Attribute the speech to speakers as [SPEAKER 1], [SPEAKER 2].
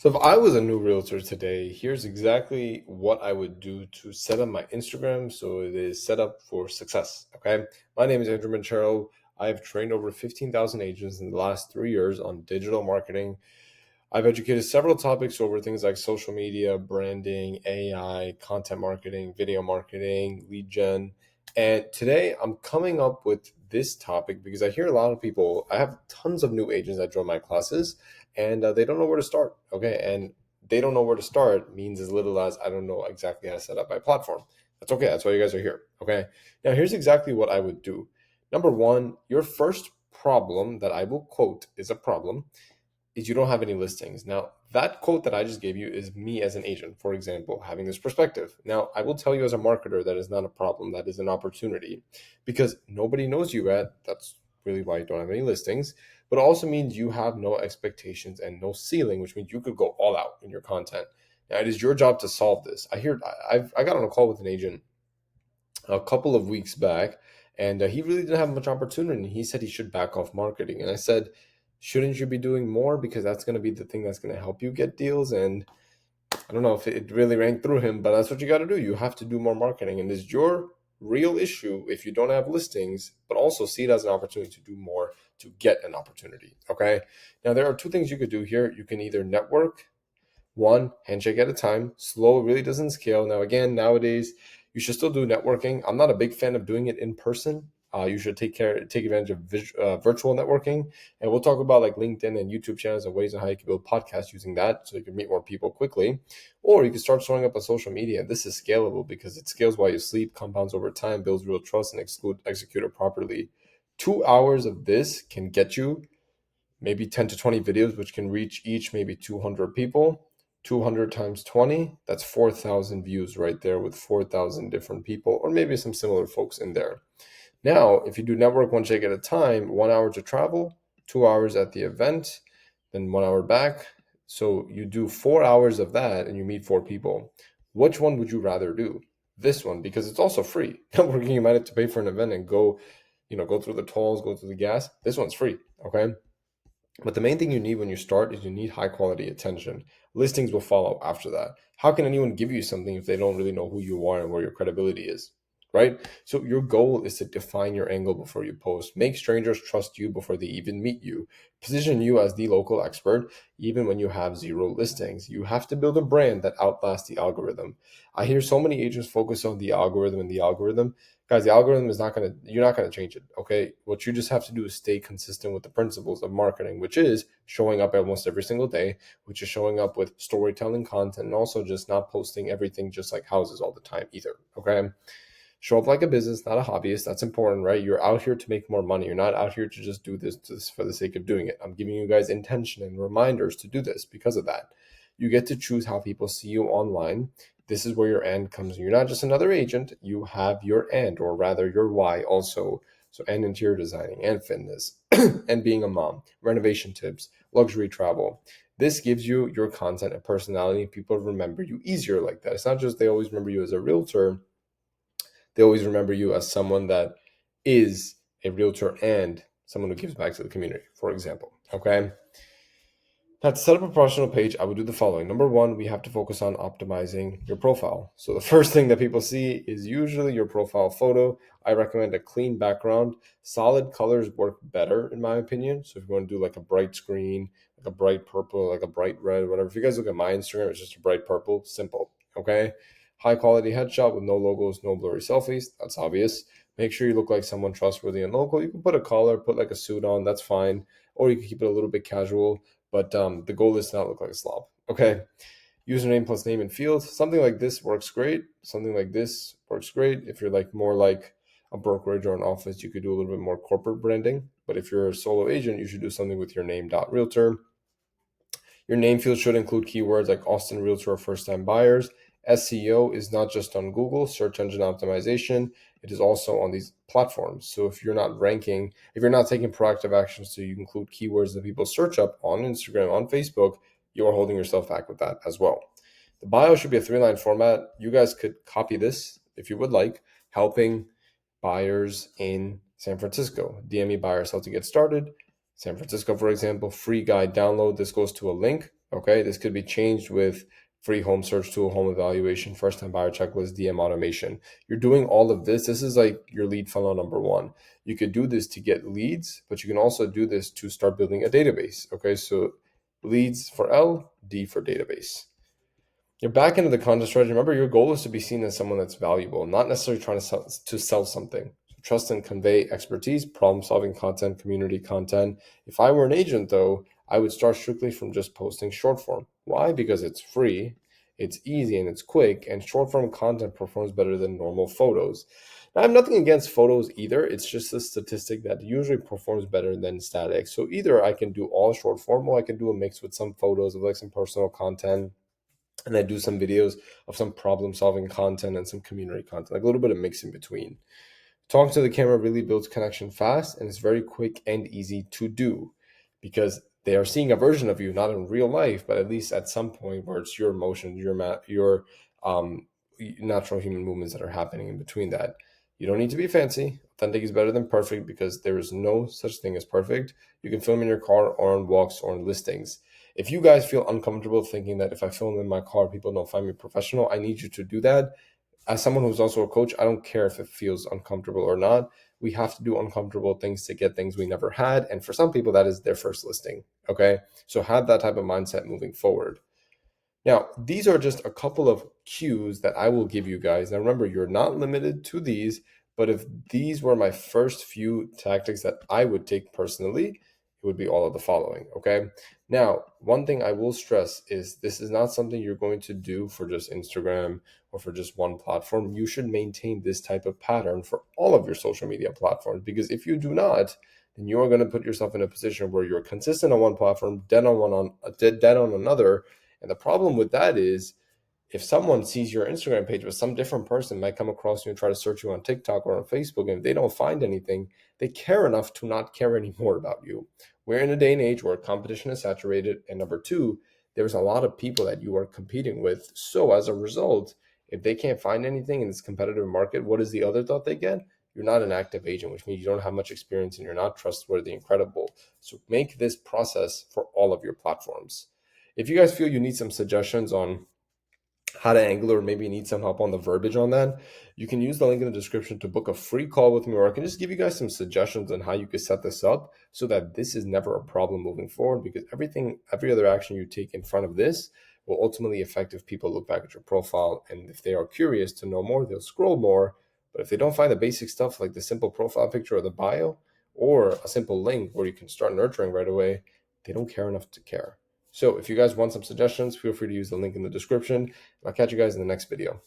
[SPEAKER 1] So if I was a new realtor today, here's exactly what I would do to set up my Instagram so it is set up for success. Okay. My name is Andrew Manchero. I have trained over 15,000 agents in the last 3 years on digital marketing. I've educated several topics over things like social media, branding, AI, content marketing, video marketing, lead gen. And today I'm coming up with this topic because I hear a lot of people, I have tons of new agents that join my classes and they don't know where to start. Okay. And they don't know where to start means as little as I don't know exactly how to set up my platform. That's okay. That's why you guys are here. Okay. Now, here's exactly what I would do. Number one, your first problem that I will quote is a problem is you don't have any listings. Now, that quote that I just gave you is me as an agent, for example, having this perspective. Now, I will tell you as a marketer that is not a problem, that is an opportunity because nobody knows you yet. That's really why you don't have any listings. But it also means you have no expectations and no ceiling, which means you could go all out in your content. Now, it is your job to solve this. I got on a call with an agent a couple of weeks back, and he really didn't have much opportunity. He said he should back off marketing, and I said, "Shouldn't you be doing more? Because that's going to be the thing that's going to help you get deals." And I don't know if it really rang through him, but that's what you got to do. You have to do more marketing, and it's your real issue if you don't have listings, but also see it as an opportunity to do more to get an opportunity. Okay. Now there are two things you could do here. You can either network one handshake at a time. Slow really doesn't scale. Now, again, nowadays you should still do networking. I'm not a big fan of doing it in person. You should take advantage of virtual networking, and we'll talk about like LinkedIn and YouTube channels and ways on how you can build podcasts using that, so you can meet more people quickly. Or you can start showing up on social media. This is scalable because it scales while you sleep, compounds over time, builds real trust, and execute it properly. 2 hours of this can get you maybe 10 to 20 videos, which can reach each maybe 200 people. 200 times 20, that's 4,000 views right there with 4,000 different people, or maybe some similar folks in there. Now, if you do network one shake at a time, 1 hour to travel, 2 hours at the event, then 1 hour back. So you do 4 hours of that and you meet four people. Which one would you rather do? This one, because it's also free. Networking, you might have to pay for an event and go through the tolls, go through the gas. This one's free. Okay. But the main thing you need when you start is you need high quality attention. Listings will follow after that. How can anyone give you something if they don't really know who you are and where your credibility is? Right? So your goal is to define your angle before you post. Make strangers trust you before they even meet you. Position you as the local expert even when you have zero listings. You have to build a brand that outlasts the algorithm. I hear so many agents focus on the algorithm and the algorithm. Guys, the algorithm is not going to, you're not going to change it. Okay. What you just have to do is stay consistent with the principles of marketing, which is showing up almost every single day, which is showing up with storytelling content and also just not posting everything just like houses all the time either. Okay. Show up like a business, not a hobbyist. That's important, right? You're out here to make more money. You're not out here to just do this for the sake of doing it. I'm giving you guys intention and reminders to do this because of that. You get to choose how people see you online. This is where your end comes in. You're not just another agent, you have your and, or rather your why also. So, and interior designing and fitness and being a mom, renovation tips, luxury travel. This gives you your content and personality. People remember you easier like that. It's not just they always remember you as a realtor, they always remember you as someone that is a realtor and someone who gives back to the community, for example. Okay. Now, to set up a professional page, I would do the following. Number one, we have to focus on optimizing your profile. So the first thing that people see is usually your profile photo. I recommend a clean background. Solid colors work better, in my opinion. So if you want to do like a bright screen, like a bright purple, like a bright red, whatever. If you guys look at my Instagram, it's just a bright purple. Simple. Okay. High quality headshot with no logos, no blurry selfies. That's obvious. Make sure you look like someone trustworthy and local. You can put a collar, put like a suit on. That's fine. Or you can keep it a little bit casual, but the goal is to not look like a slob. Okay. Username plus name and field. Something like this works great. Something like this works great. If you're like more like a brokerage or an office, you could do a little bit more corporate branding. But if you're a solo agent, you should do something with your name.realtor. Your name field should include keywords like Austin Realtor or first time buyers. SEO is not just on Google, search engine optimization. It is also on these platforms. So if you're not ranking, if you're not taking proactive actions to include keywords that people search up on Instagram, on Facebook, you are holding yourself back with that as well. The bio should be a 3-line format. You guys could copy this if you would like, helping buyers in San Francisco. DME buyers how to get started. San Francisco, for example, free guide download. This goes to a link Okay, this could be changed with free home search tool, home evaluation, first time buyer checklist, DM automation. You're doing all of this. This is like your lead funnel number one. You could do this to get leads, but you can also do this to start building a database. Okay, so leads for L, D for database. You're back into the content strategy. Remember, your goal is to be seen as someone that's valuable, not necessarily trying to sell something. Trust and convey expertise, problem solving content, community content. If I were an agent, though, I would start strictly from just posting short form. Why? Because it's free, it's easy, and it's quick, and short form content performs better than normal photos. Now, I have nothing against photos either. It's just a statistic that usually performs better than static. So either I can do all short form, or I can do a mix with some photos of like some personal content, and I do some videos of some problem solving content and some community content, like a little bit of mix in between. Talking to the camera really builds connection fast, and it's very quick and easy to do because they are seeing a version of you, not in real life, but at least at some point where it's your emotion, your um, natural human movements that are happening in between that. You don't need to be fancy. Authentic is better than perfect because there is no such thing as perfect. You can film in your car or on walks or on listings. If you guys feel uncomfortable thinking that if I film in my car, people don't find me professional, I need you to do that. As someone who's also a coach, I don't care if it feels uncomfortable or not. We have to do uncomfortable things to get things we never had. And for some people, that is their first listing. Okay. So have that type of mindset moving forward. Now, these are just a couple of cues that I will give you guys. Now, remember, you're not limited to these, but if these were my first few tactics that I would take personally, it would be all of the following. Okay. Now, one thing I will stress is this is not something you're going to do for just Instagram or for just one platform. You should maintain this type of pattern for all of your social media platforms because if you do not, then you are going to put yourself in a position where you're consistent on one platform, dead on another, and the problem with that is if someone sees your Instagram page, but some different person might come across you and try to search you on TikTok or on Facebook, and if they don't find anything, they care enough to not care anymore about you. We're in a day and age where competition is saturated. And number two, there's a lot of people that you are competing with. So as a result, if they can't find anything in this competitive market, what is the other thought they get? You're not an active agent, which means you don't have much experience and you're not trustworthy and credible. So make this process for all of your platforms. If you guys feel you need some suggestions on how to angle or maybe you need some help on the verbiage on that, you can use the link in the description to book a free call with me, or I can just give you guys some suggestions on how you could set this up so that this is never a problem moving forward because every other action you take in front of this will ultimately affect if people look back at your profile. And if they are curious to know more, they'll scroll more. But if they don't find the basic stuff like the simple profile picture or the bio or a simple link where you can start nurturing right away, they don't care enough to care. So if you guys want some suggestions, feel free to use the link in the description. I'll catch you guys in the next video.